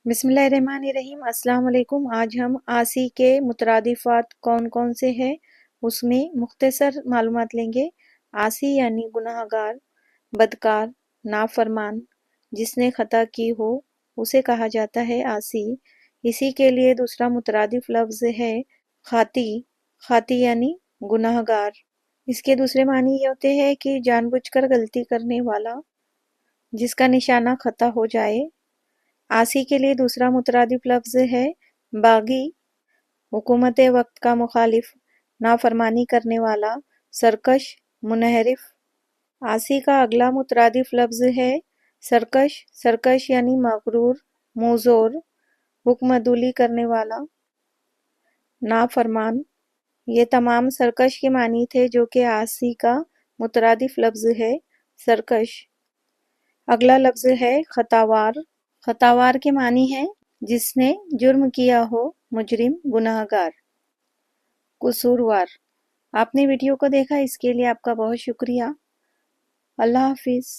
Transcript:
बिस्मिल्लाहिर्रहमानिर्रहीम। अस्सलाम वालेकुम। आज हम आसी के मुतरादिफात कौन कौन से हैं उसमें मुख्तसर मालूमात लेंगे। आसी यानी गुनाहगार, बदकार, नाफरमान, जिसने खता की हो उसे कहा जाता है आसी। इसी के लिए दूसरा मुतरादिफ लफ्ज़ है खाती। खाती यानी गुनाहगार। इसके दूसरे मानी ये होते हैं कि जानबूझकर गलती करने वाला, जिसका निशाना खता हो जाए। आसी के लिए दूसरा मुतरादिफ लफ्ज़ है बागी, हुकूमत वक्त का मुखालिफ, नाफरमानी करने वाला, सरकश, मुनहरिफ। आसी का अगला मुतरादिफ लफ्ज़ है सरकश। सरकश यानी मगरूर, मुँहज़ोर, हुक्मदुली करने वाला, नाफरमान। ये तमाम सरकश के मानी थे जो कि आसी का मुतरादिफ लफ्ज़ है सरकश। अगला लफ्ज़ है खतावार। खतावार के मानी है जिसने जुर्म किया हो, मुजरिम, गुनाहगार। कसूरवार। आपने वीडियो को देखा इसके लिए आपका बहुत शुक्रिया। अल्लाह हाफिज़।